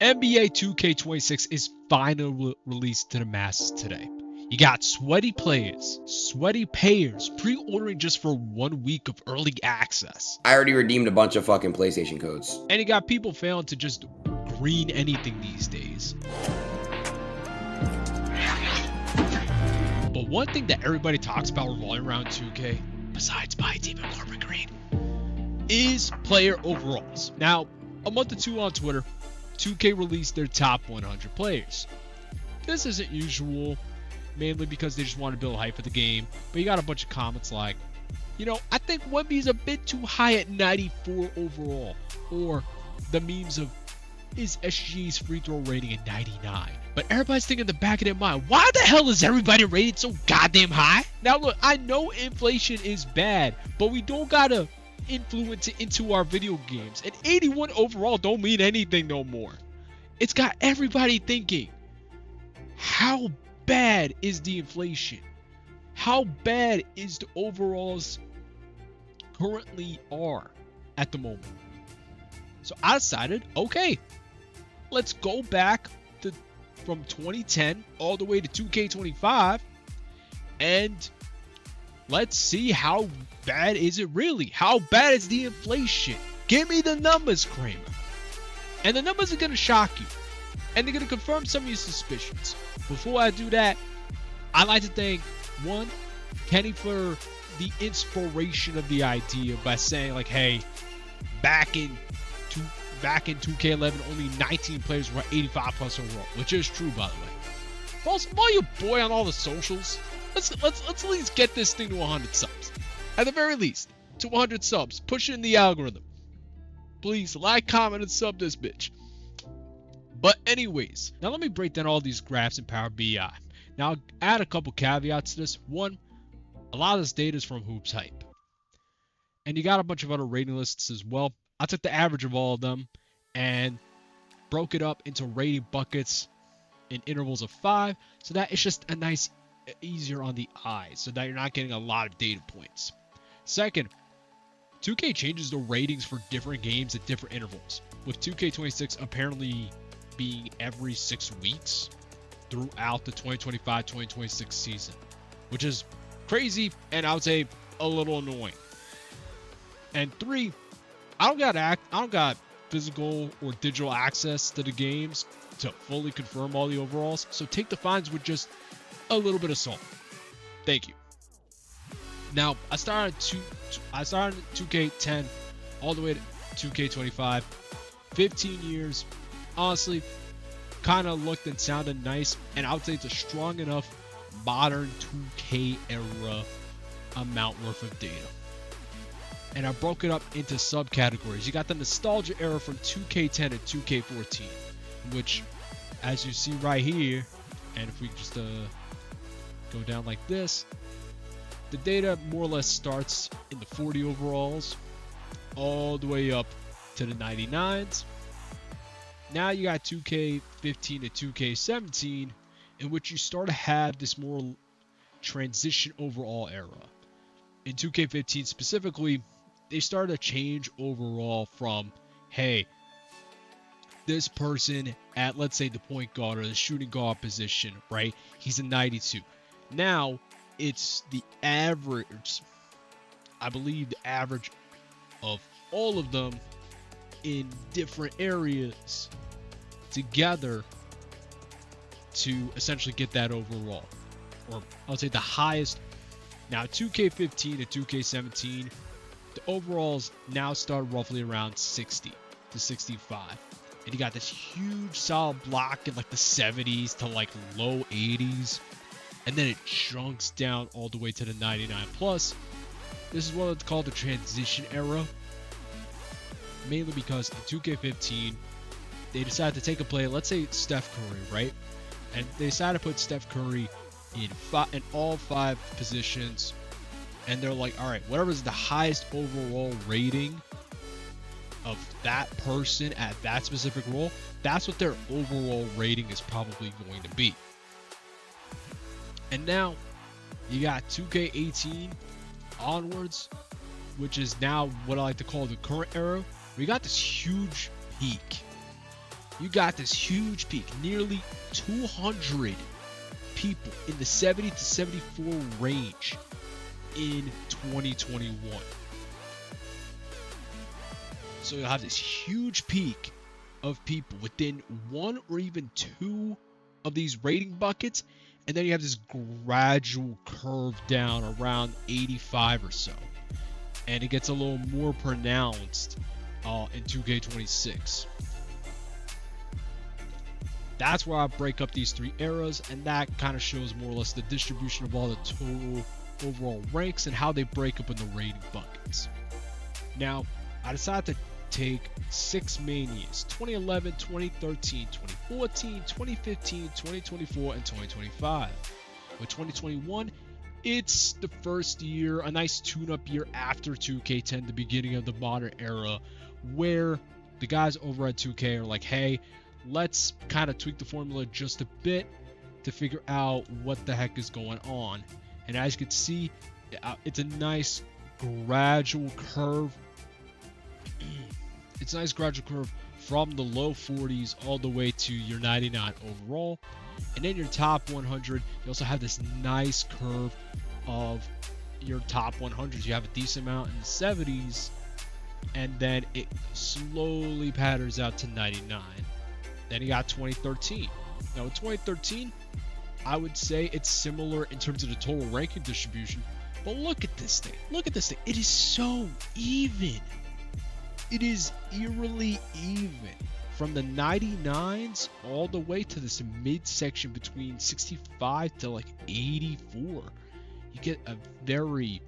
NBA 2K26 is finally released to the masses today. You got sweaty payers pre-ordering just for 1 week of early access. I already redeemed a bunch of fucking PlayStation codes. And you got people failing to just green anything these days. But one thing that everybody talks about revolving around 2K, besides my team and corporate greed, is player overalls. Now, a month or two on Twitter, 2K released their top 100 players. This isn't usual, mainly because they just want to build hype for the game, but you got a bunch of comments like, I think Wemby's a bit too high at 94 overall, or the memes of, is SG's free throw rating at 99? But everybody's thinking in the back of their mind, why the hell is everybody rated so goddamn high? Now look, I know inflation is bad, but we don't gotta influence it into our video games. And 81 overall don't mean anything no more. It's got everybody thinking, how bad is the inflation? How bad is the overalls currently are at the moment? So I decided, okay, let's go back from 2010 all the way to 2K25 and let's see how bad is it really? How bad is the inflation? Give me the numbers, Kramer. And the numbers are going to shock you. And they're going to confirm some of your suspicions. Before I do that, I'd like to thank, one, Kenny for the inspiration of the idea by saying, like, hey, back in 2K11, only 19 players were 85 plus overall, which is true, by the way. Also, follow your boy on all the socials. Let's at least get this thing to 100 subs. At the very least, to 100 subs. Push it in the algorithm. Please like, comment, and sub this bitch. But anyways, now let me break down all these graphs in Power BI. Now, I'll add a couple caveats to this. One, a lot of this data is from Hoops Hype. And you got a bunch of other rating lists as well. I took the average of all of them and broke it up into rating buckets in intervals of 5, so that it's just a nice, easier on the eye, so that you're not getting a lot of data points. Second, 2K changes the ratings for different games at different intervals, with 2K26 apparently being every 6 weeks throughout the 2025-2026 season, which is crazy and I would say a little annoying. And 3, I don't got physical or digital access to the games to fully confirm all the overalls, so take the fines with just a little bit of salt. Thank you. Now, I started 2K10 all the way to 2K25. 15 years. Honestly, kind of looked and sounded nice, and I would say it's a strong enough modern 2K era amount worth of data. And I broke it up into subcategories. You got the nostalgia era from 2K10 to 2K14, which, as you see right here, and if we just go down like this, the data more or less starts in the 40 overalls all the way up to the 99s. Now you got 2K15 to 2K17, in which you start to have this more transition overall era. In 2K15 specifically, they started to change overall from, hey, this person at, let's say, the point guard or the shooting guard position, right? He's a 92. Now, it's the average, I believe the average of all of them in different areas together to essentially get that overall. Or I would say the highest. Now, 2K15 to 2K17, the overalls now start roughly around 60 to 65. And you got this huge solid block in like the 70s to like low 80s. And then it chunks down all the way to the 99 plus. This is what it's called the transition era. Mainly because in 2K15, they decided to take a player, let's say Steph Curry, right? And they decided to put Steph Curry in all 5 positions. And they're like, all right, whatever's the highest overall rating of that person at that specific role, that's what their overall rating is probably going to be. And now you got 2K18 onwards, which is now what I like to call the current era. We got this huge peak You got this huge peak, nearly 200 people in the 70 to 74 range in 2021. So you'll have this huge peak of people within one or even two of these rating buckets, and then you have this gradual curve down around 85 or so, and it gets a little more pronounced in 2K26. That's where I break up these three eras, and that kind of shows more or less the distribution of all the total overall ranks and how they break up in the rating buckets. Now, I decided to take 6 main years: 2011, 2013, 2014, 2015, 2024, and 2025. With 2021, it's the first year, a nice tune-up year after 2K10, the beginning of the modern era, where the guys over at 2K are like, hey, let's kind of tweak the formula just a bit to figure out what the heck is going on. And as you can see, it's a nice gradual curve. It's a nice gradual curve from the low 40s all the way to your 99 overall. And then your top 100, you also have this nice curve of your top 100s. You have a decent amount in the 70s, and then it slowly patterns out to 99. Then you got 2013. Now in 2013, I would say it's similar in terms of the total ranking distribution. But look at this thing. Look at this thing. It is so even. It is eerily even. From the 99s all the way to this midsection between 65 to like 84. You get a very,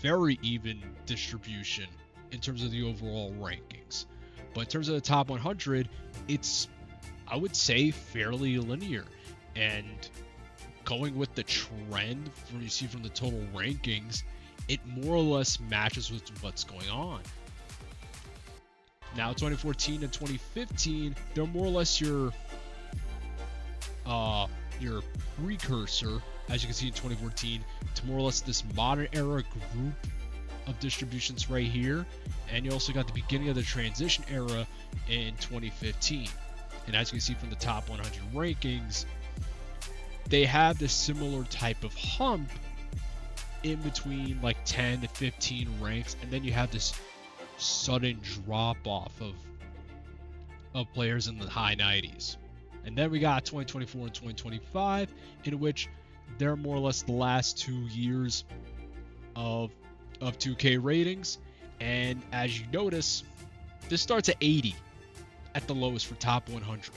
very even distribution in terms of the overall rankings. But in terms of the top 100, it's, I would say, fairly linear. And going with the trend from you see from the total rankings, it more or less matches with what's going on. Now 2014 and 2015, they're more or less your precursor, as you can see in 2014, to more or less this modern era group of distributions right here. And you also got the beginning of the transition era in 2015. And as you can see from the top 100 rankings, they have this similar type of hump in between like 10 to 15 ranks, and then you have this sudden drop off of players in the high 90s. And then we got 2024 and 2025, in which they're more or less the last 2 years of 2K ratings. And as you notice, this starts at 80 at the lowest for top 100.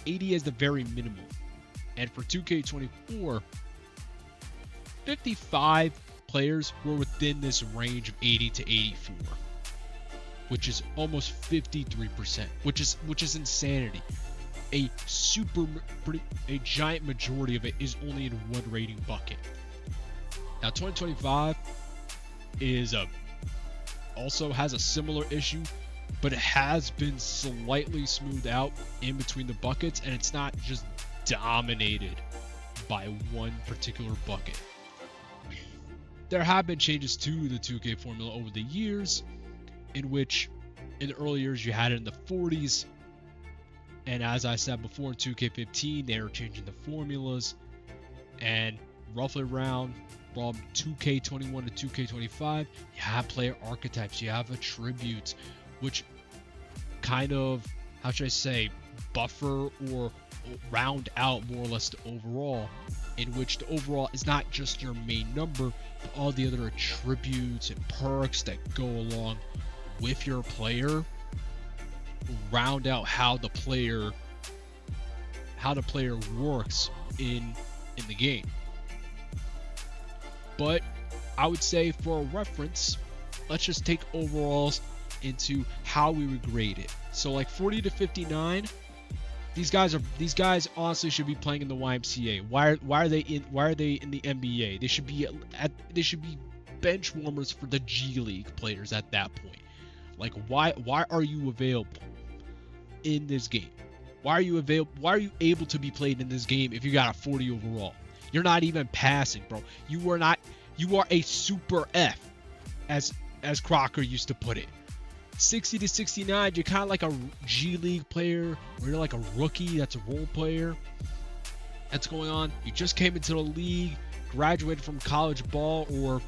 80 is the very minimum. And for 2K24, 55 players were within this range of 80 to 84, which is almost 53%, which is insanity. A giant majority of it is only in one rating bucket. Now 2025 is also has a similar issue, but it has been slightly smoothed out in between the buckets, and it's not just dominated by one particular bucket. There have been changes to the 2K formula over the years, in which in the early years you had it in the 40s, and as I said before, in 2K15 they were changing the formulas, and roughly around from 2K21 to 2K25 you have player archetypes, you have attributes, which kind of, how should I say, buffer or round out more or less the overall, in which the overall is not just your main number, but all the other attributes and perks that go along with your player round out how the player works in the game. But I would say, for a reference, let's just take overalls into how we would grade it. So like 40 to 59, these guys honestly should be playing in the YMCA. Why are they in the NBA? They should be bench warmers for the G League players at that point. Like, why are you available in this game? Why are you able to be played in this game if you got a 40 overall? You're not even passing, bro. You are a super F, as Crocker used to put it. 60 to 69, you're kind of like a G League player, or you're like a rookie that's a role player. That's going on. You just came into the league, graduated from college ball or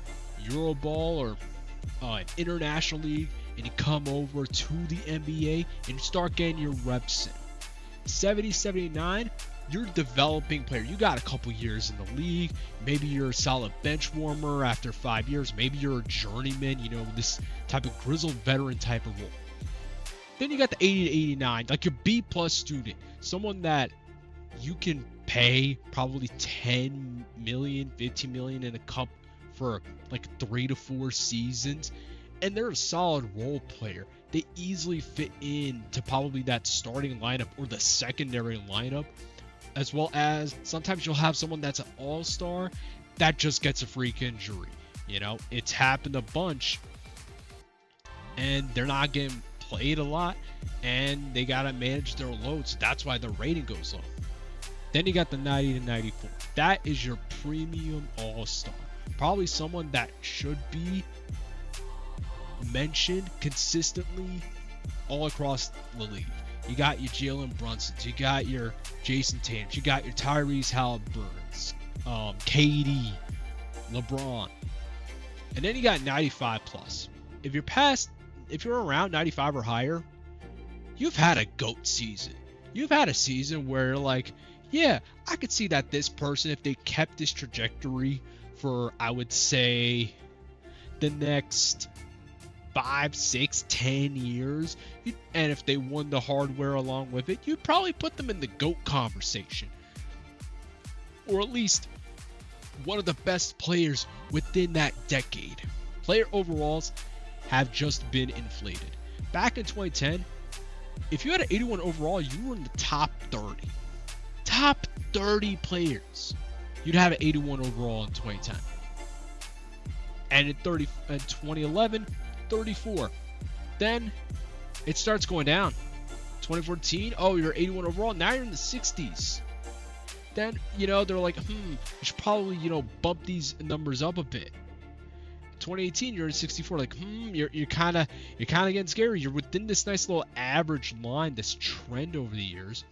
Euro ball or an international league, and you come over to the NBA and you start getting your reps in. 70, 79, you're a developing player. You got a couple years in the league. Maybe you're a solid bench warmer after 5 years. Maybe you're a journeyman, this type of grizzled veteran type of role. Then you got the 80 to 89, like your B plus student, someone that you can pay probably 10 million, 15 million in a cup for like 3 to 4 seasons, and they're a solid role player. They easily fit in to probably that starting lineup or the secondary lineup, as well as sometimes you'll have someone that's an all-star that just gets a freak injury. It's happened a bunch, and they're not getting played a lot, and they gotta manage their loads. That's why the rating goes low. Then you got the 90 to 94. That is your premium all-star. Probably someone that should be mentioned consistently all across the league. You got your Jalen Brunsons, you got your Jason Tatums, you got your Tyrese Halliburtons, KD, LeBron, and then you got 95 plus. If you're around 95 or higher, you've had a GOAT season. You've had a season where you're like, yeah, I could see that this person, if they kept this trajectory for, I would say, the next 5, 6, 10 years, and if they won the hardware along with it, you'd probably put them in the GOAT conversation. Or at least one of the best players within that decade. Player overalls have just been inflated. Back in 2010, if you had an 81 overall, you were in the top 30. Top 30 players. You'd have an 81 overall in 2010. And in 2011, 34. Then it starts going down. 2014, oh, you're 81 overall. Now you're in the 60s. Then, they're like, you should probably, bump these numbers up a bit. 2018, you're at 64. Like, you're kind of getting scary. You're within this nice little average line, this trend over the years.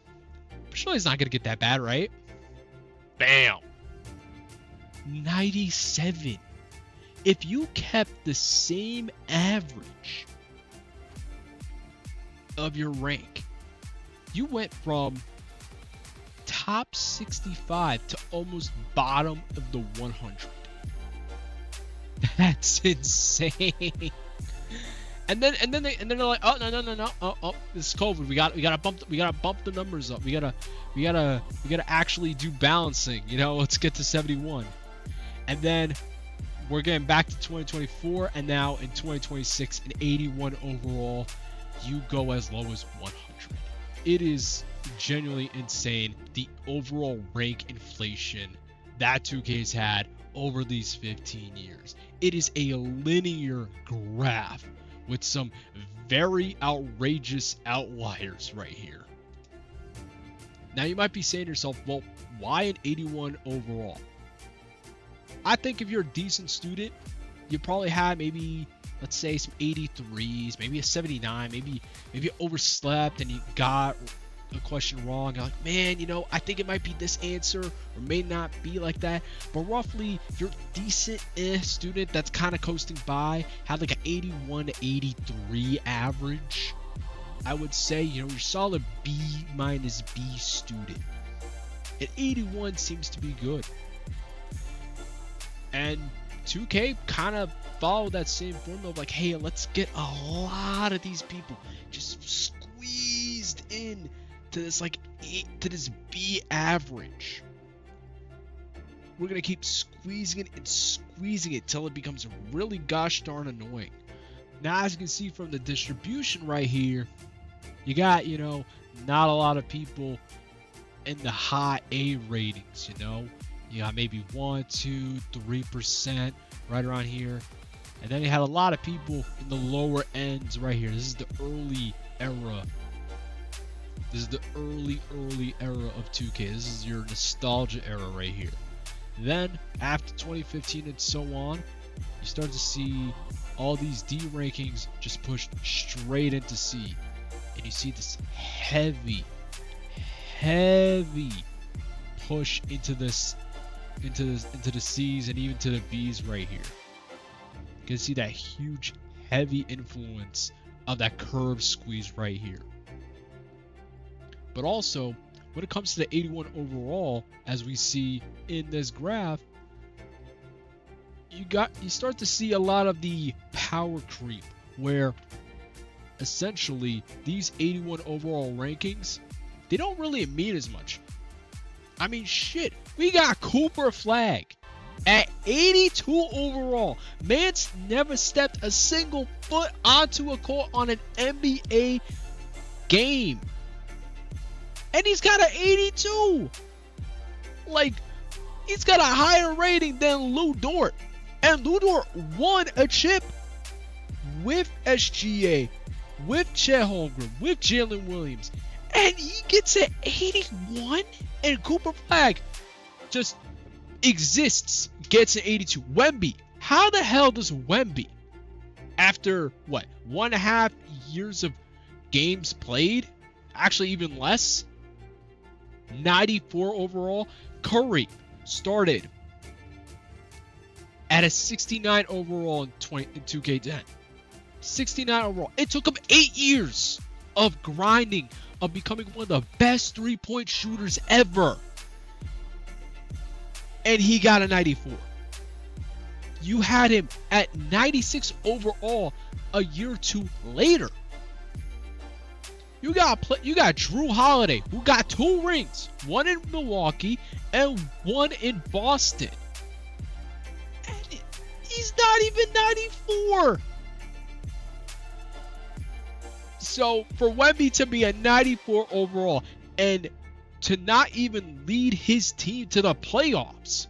Surely it's not gonna get that bad, right? Bam. 97. If you kept the same average of your rank, you went from top 65 to almost bottom of the 100. That's insane. And then they're like, oh no, oh, this is COVID. We gotta bump the numbers up. We gotta actually do balancing. Let's get to 71. And then we're getting back to 2024, and now in 2026, an 81 overall, you go as low as 100. It is genuinely insane, the overall rank inflation that 2K's had over these 15 years. It is a linear graph with some very outrageous outliers right here. Now you might be saying to yourself, well, why an 81 overall? I think if you're a decent student, you probably had maybe, let's say, some 83s, maybe a 79, maybe you overslept and you got a question wrong. You're like, man, I think it might be this answer or may not be like that. But roughly, you're a decent student that's kind of coasting by, had like an 81 to 83 average. I would say, you're solid B minus B student. An 81 seems to be good. And 2K kind of followed that same formula of like, hey, let's get a lot of these people just squeezed in to this to this B average. We're gonna keep squeezing it till it becomes really gosh darn annoying. Now, as you can see from the distribution right here, you got not a lot of people in the high A ratings. You got maybe 1, 2, 3% right around here, and then you had a lot of people in the lower ends right here. This is the early era. This is the early era of 2K. This is your nostalgia era right here. Then after 2015 and so on, you start to see all these D rankings just pushed straight into C. And you see this heavy push into the C's and even to the B's right here. You can see that huge, heavy influence of that curve squeeze right here. But also, when it comes to the 81 overall, as we see in this graph, you start to see a lot of the power creep, where essentially these 81 overall rankings, they don't really mean as much. I mean, shit, we got Cooper Flag at 82 overall. Man's never stepped a single foot onto a court on an NBA game, and he's got an 82. Like, he's got a higher rating than Lou Dort, and Lou Dort won a chip with SGA, with Chet Holmgren, with Jalen Williams, and he gets an 81, and Cooper Flag just exists, gets an 82. Wemby, how the hell does Wemby, after what, 1.5 years of games played, actually even less, 94 overall? Curry started at a 69 overall in 2K10. 69 overall. It took him 8 years of grinding, of becoming one of the best three-point shooters ever. And he got a 94. You had him at 96 overall a year or two later. You got Drew Holiday, who got 2 rings, one in Milwaukee and one in Boston. And he's not even 94. So for Wemby to be a 94 overall and to not even lead his team to the playoffs,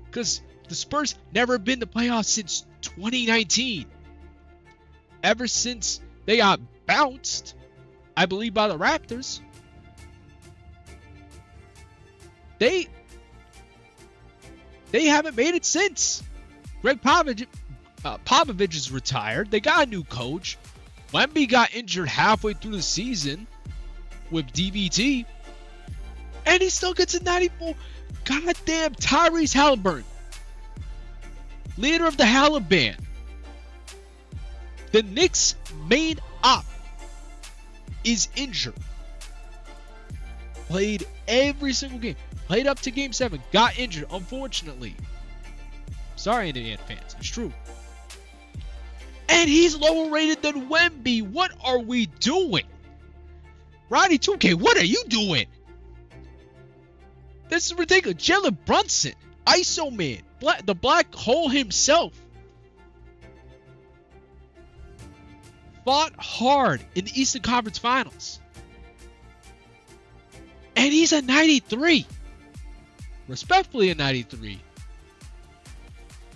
because the Spurs never been to playoffs since 2019. Ever since they got bounced, I believe, by the Raptors, they haven't made it since. Greg Popovich is retired. They got a new coach. Wemby got injured halfway through the season with DVT, and he still gets a 94. Goddamn Tyrese Halliburton, leader of the Halliburton, the Knicks' main op, is injured. Played every single game. Played up to Game 7. Got injured, unfortunately. Sorry, Indiana fans. It's true. And he's lower rated than Wemby. What are we doing? Roddy 2K, what are you doing? This is ridiculous. Jalen Brunson, ISO Man, the black hole himself, fought hard in the Eastern Conference Finals, and he's a 93. Respectfully, a 93.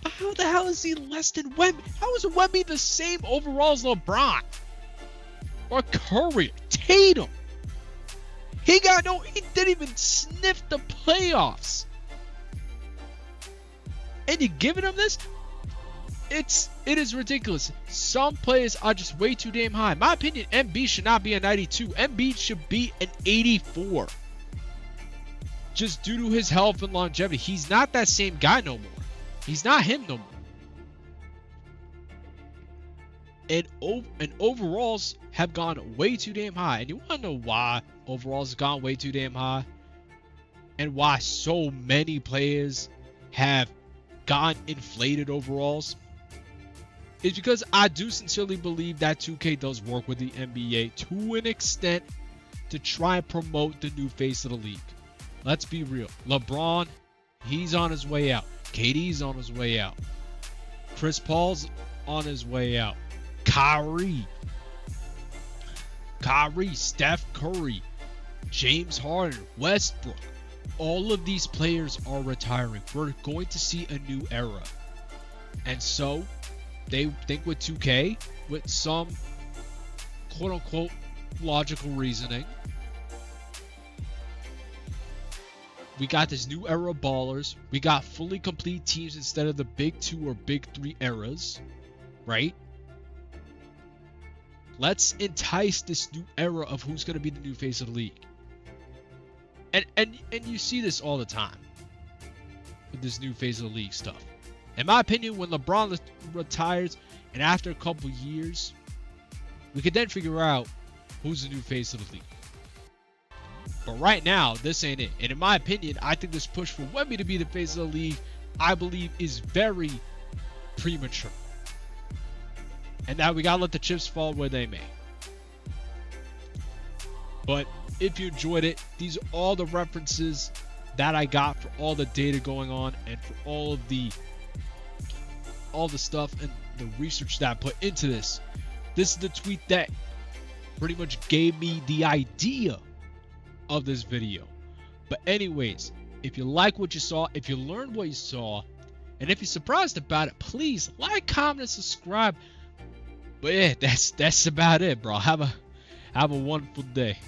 But how the hell is he less than Wemby? How is Wemby the same overall as LeBron or Curry, Tatum? He didn't even sniff the playoffs, and you're giving him this? It is ridiculous. Some players are just way too damn high. In my opinion, Embiid should not be a 92. Embiid should be an 84. Just due to his health and longevity. He's not that same guy no more. He's not him no more. And overalls have gone way too damn high. And you want to know why overalls have gone way too damn high? And why so many players have gone inflated overalls? Is because I do sincerely believe that 2K does work with the NBA to an extent to try and promote the new face of the league. Let's be real. LeBron, he's on his way out. KD's on his way out. Chris Paul's on his way out. Kyrie, Steph Curry, James Harden, Westbrook. All of these players are retiring. We're going to see a new era. And so they think with 2K, with some quote-unquote logical reasoning, we got this new era of ballers. We got fully complete teams instead of the big 2 or big 3 eras, right? Let's entice this new era of who's going to be the new face of the league. And you see this all the time with this new face of the league stuff. In my opinion, when LeBron retires and after a couple years, we could then figure out who's the new face of the league. But right now, this ain't it. And in my opinion, I think this push for Wemby to be the face of the league, I believe, is very premature. And now we gotta let the chips fall where they may. But if you enjoyed it, these are all the references that I got for all the data going on and for all the stuff and the research that I put into this. This is the tweet that pretty much gave me the idea of this video. But anyways, if you like what you saw, if you learned what you saw, and if you're surprised about it, please like, comment, and subscribe. But yeah, that's about it, bro. Have a wonderful day.